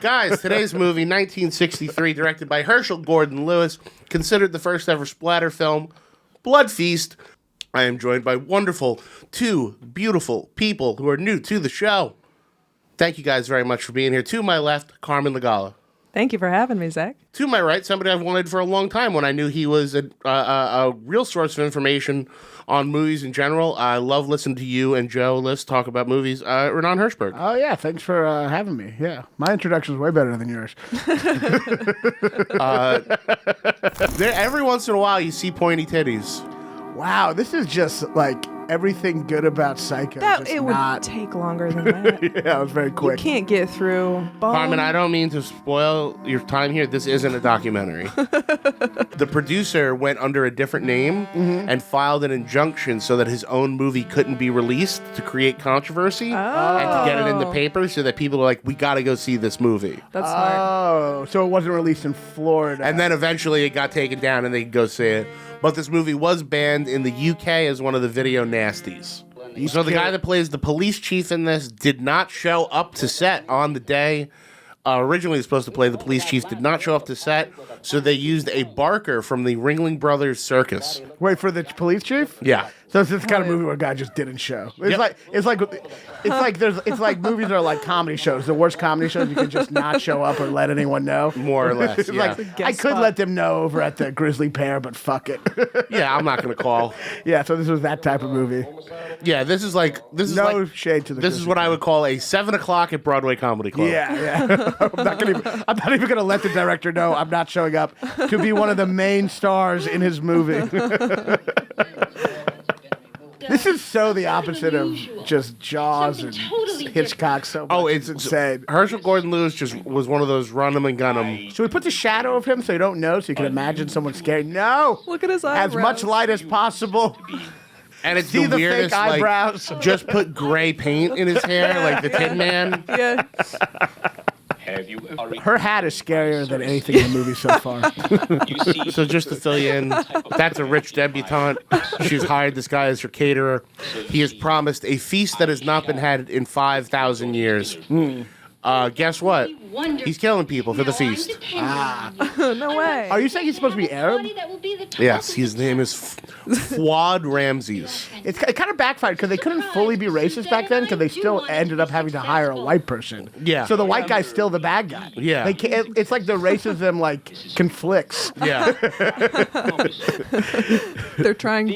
Guys, today's movie, 1963, directed by Herschel Gordon Lewis, considered the first ever splatter film, Blood Feast. I am joined by two beautiful people who are new to the show. Thank you guys very much for being here. To my left, Carmen Lagala. Thank you for having me, Zach. To my right, somebody I've wanted for a long time when I knew he was a real source of information on movies in general. I love listening to you and Joe List talk about movies. Raanan Hershberg. Oh, yeah. Thanks for having me. Yeah. My introduction is way better than yours. Every once in a while, you see pointy titties. Wow. This is just like everything good about Psycho. It would take longer than that. Yeah, it was very quick. You can't get through. Carmen, I don't mean to spoil your time here. This isn't a documentary. The producer went under a different name and filed an injunction so that his own movie couldn't be released to create controversy and to get it in the paper so that people are like, we got to go see this movie. That's smart. Oh, so it wasn't released in Florida. And then eventually it got taken down and they could go see it. But this movie was banned in the UK as one of the video nasties. So the guy that plays the police chief in this did not show up to set on the day. Originally supposed to play the police chief, did not show up to set, so they used a barker from the Ringling Brothers Circus. Wait, for the police chief? Yeah. So it's this kind of movie where a guy just didn't show. It's like movies are like comedy shows. The worst comedy shows, you can just not show up or let anyone know. More or less, It's yeah. like, I could let them know over at the Grizzly Pear, but fuck it. Yeah, I'm not going to call. Yeah, so this was that type of movie. Yeah, this is No like shade to the this is Grizzly what I Pear. would call a 7 o'clock at Broadway Comedy Club. Yeah. I'm not even gonna let the director know I'm not showing up to be one of the main stars in his movie. This is so the opposite of just Jaws and Hitchcock. So much. Oh, it's insane. Herschel Gordon Lewis just was one of those run 'em and gun 'em. Should we put the shadow of him so you don't know, so you can imagine someone scared? No. Look at his eyebrows. As much light as possible. And it's See the fake weirdest, eyebrows. like, just put gray paint in his hair like the Tin Man. Yeah. Her hat is scarier than anything in the movie so far. So just to fill you in, that's a rich debutante. She's hired this guy as her caterer. He has promised a feast that has not been had in 5,000 years. Guess what? He's killing people for the feast. No way. Are you saying he's supposed to be Arab? Yes, his name is Fuad Ramses. It kind of backfired because they couldn't fully be racist back then because they still ended up having to hire a white person. Yeah. So the white guy's still the bad guy. Yeah. They can't, it's like the racism like conflicts. Yeah. They're trying.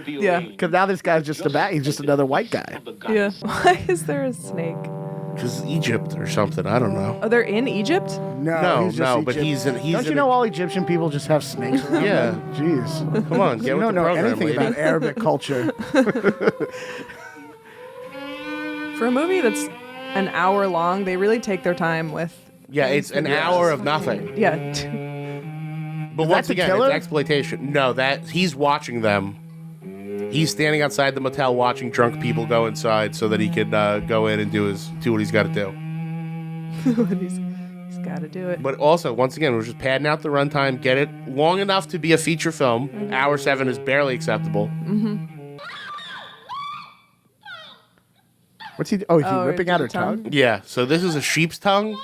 Yeah. Because now this guy's just he's just another white guy. Yeah. Why is there a snake? Because Egypt or something. I don't know. Oh, they're in Egypt? No, he's just but Egypt. he's Don't you know all Egyptian people just have snakes around Yeah. them? Jeez. Come on, get You with don't the know program, anything lady. about Arabic culture. For a movie that's an hour long, they really take their time with. Yeah, it's an hour of nothing. Yeah. But Is once that the again, killer? it's exploitation. No, that he's watching them. He's standing outside the motel watching drunk people go inside so that he could go in and do what he's got to do. He's got to do it. But also, once again, we're just padding out the runtime, get it long enough to be a feature film. Hour 7 is barely acceptable. What's he? Oh, is he Oh, ripping out her tongue? tongue? Yeah, so this is a sheep's tongue.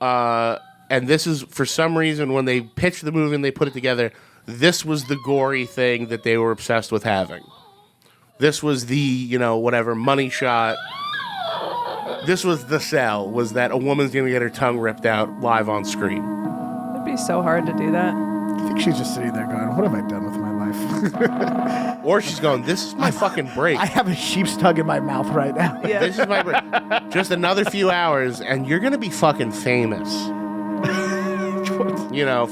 And this is, for some reason, when they pitched the movie and they put it together, this was the gory thing that they were obsessed with having. This was the, whatever, money shot. This was the sell, was that a woman's going to get her tongue ripped out live on screen. It'd be so hard to do that. I think she's just sitting there going, what have I done with my life? Or she's going, this is my fucking break. I have a sheep's tongue in my mouth right now. Yeah. This is my break. Just another few hours, and you're going to be fucking famous.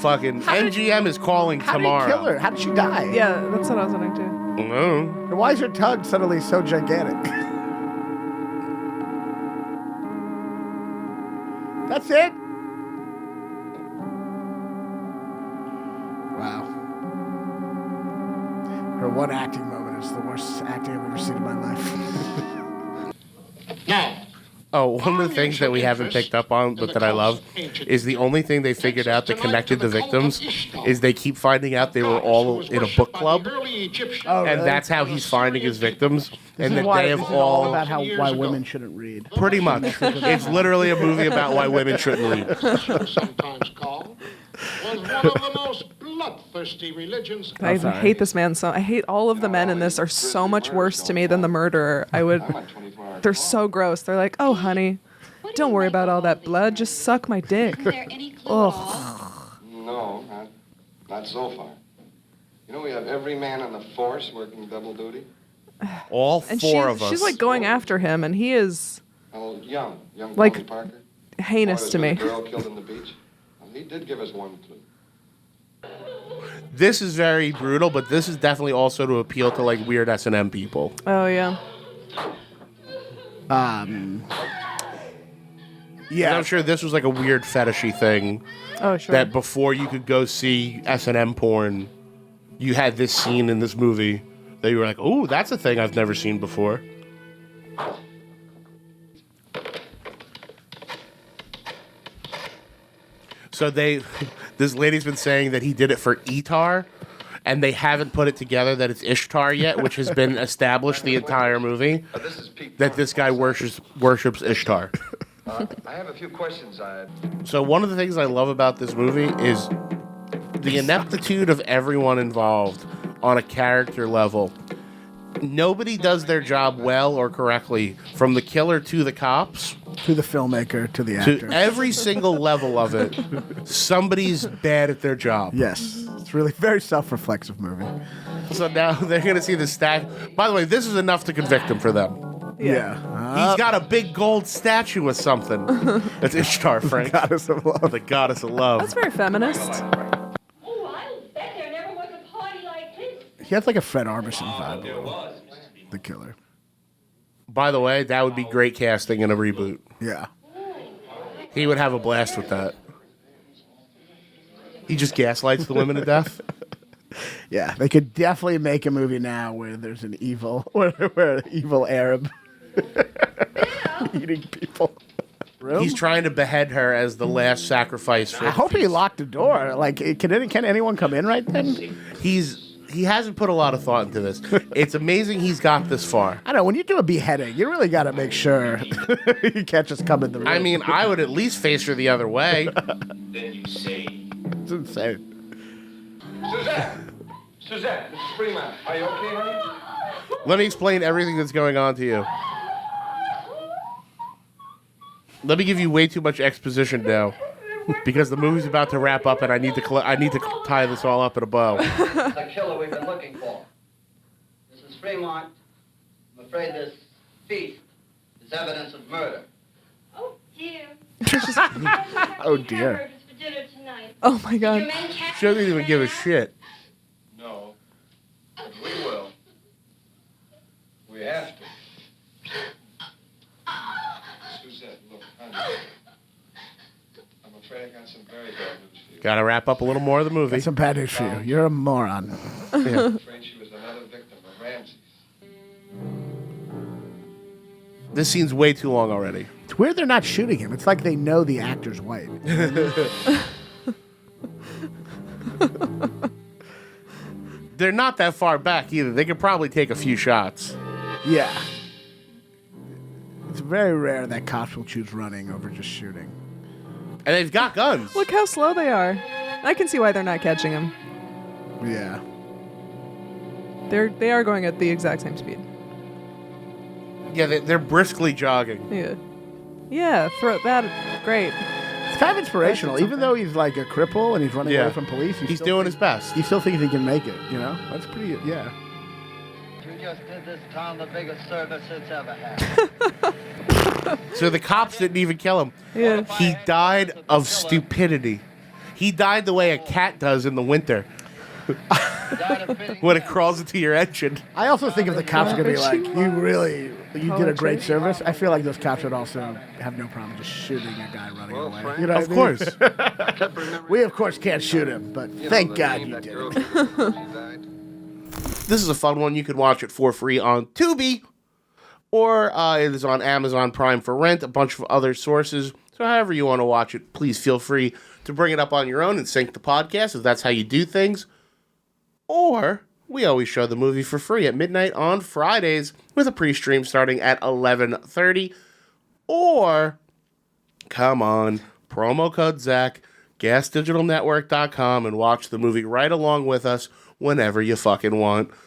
Fucking MGM is calling How tomorrow. did he kill her? How did she die? Yeah, that's what I was wondering too. No. And why is her tongue suddenly so gigantic? That's it? Wow. Her one acting moment is the worst acting I've ever seen in my life. No. Oh, one of the things that we haven't picked up on, but that I love, is the only thing they figured out that connected the victims is they keep finding out they were all in a book club, and that's how he's finding his victims, and that they have all all about why women shouldn't read. pretty much. It's literally a movie about why women shouldn't read. Sometimes called, was one of the most bloodthirsty religions. I hate this man so. I hate all of the men in this are so much worse to me than the murderer. They're so gross. They're like, oh, honey, don't worry about all that blood. Just suck my dick. Ugh. No, not so far. You know, we have every man on the force working double duty. All And four of us. she's like going after him, and he is Oh, young Like, Tony Parker. heinous to me. The girl killed on the beach. Well, he did give us one clue. This is very brutal, but this is definitely also to appeal to like weird S&M people. Oh yeah. Yeah. I'm sure this was like a weird fetishy thing Oh sure. that before you could go see S&M porn, you had this scene in this movie that you were like, oh, that's a thing I've never seen before. So this lady's been saying that he did it for Etar, and they haven't put it together that it's Ishtar yet, which has been established the entire movie, This is Pete. that this guy worships Ishtar. I have a few questions. So one of the things I love about this movie is the ineptitude of everyone involved on a character level. Nobody does their job well or correctly, from the killer to the cops, To the filmmaker, to the actor. to every single level of it. Somebody's bad at their job. Yes. It's really very self-reflexive movie. So now they're going to see the stack. By the way, this is enough to convict him for them. Yeah. He's got a big gold statue of something. That's Ishtar, Frank. Goddess of love. The goddess of love. That's very feminist. Oh, I'll bet there never was a party like this. He has like a Fred Armisen vibe. The killer. By the way, that would be great casting in a reboot. Yeah. He would have a blast with that. He just gaslights the women to death. Yeah. They could definitely make a movie now where there's an evil, where an evil Arab eating people. He's trying to behead her as the last sacrifice for I hope he locked the door. Like, can anyone come in right then? He hasn't put a lot of thought into this. It's amazing he's got this far. I don't know. When you do a beheading, you really got to make sure you can't just come in the room. I mean, I would at least face her the other way. Then you say, It's insane. Suzette, this is Fremont. Are you okay, honey? Let me explain everything that's going on to you. Let me give you way too much exposition now, because the movie's about to wrap up, and I need to tie this all up in a bow. The killer we've been looking for. Mrs. Fremont, I'm afraid this feast is evidence of murder. Oh, dear. Oh, dear. Hamburgers for dinner tonight. Oh my Your god. men catch She doesn't even give a shit. No. But we will. We have to. Suzette, look, honey. I'm afraid I got some very bad news for you. Gotta wrap up a little more of the movie. That's some bad news for you. You're a moron. Yeah. I'm afraid she was another victim of Ramsey's. This scene's way too long already. It's weird they're not shooting him. It's like they know the actor's white. They're not that far back either. They could probably take a few shots. Yeah. It's very rare that cops will choose running over just shooting. And they've got guns. Look how slow they are. I can see why they're not catching him. Yeah. They are going at the exact same speed. Yeah, they're briskly jogging. Yeah. Yeah, throw that. Great. It's kind of inspirational. Even though he's like a cripple and he's running Yeah. away from police, He's doing his best. He still thinks he can make it, you know? That's pretty, yeah. You just did this town the biggest service it's ever had. So the cops didn't even kill him. Yeah. He died of stupidity. He died the way a cat does in the winter when it crawls into your engine. I also think if the cops are going to be like, you did a great service, I feel like those cops would also have no problem just shooting a guy running away. You know Of what I mean? course. We, of course, can't shoot him, but thank God you did it. This is a fun one. You can watch it for free on Tubi. or it is on Amazon Prime for rent, a bunch of other sources. So however you want to watch it, please feel free to bring it up on your own and sync the podcast if that's how you do things. Or we always show the movie for free at midnight on Fridays with a pre-stream starting at 11:30. Or, come on, promo code Zac, gasdigitalnetwork.com, and watch the movie right along with us whenever you fucking want.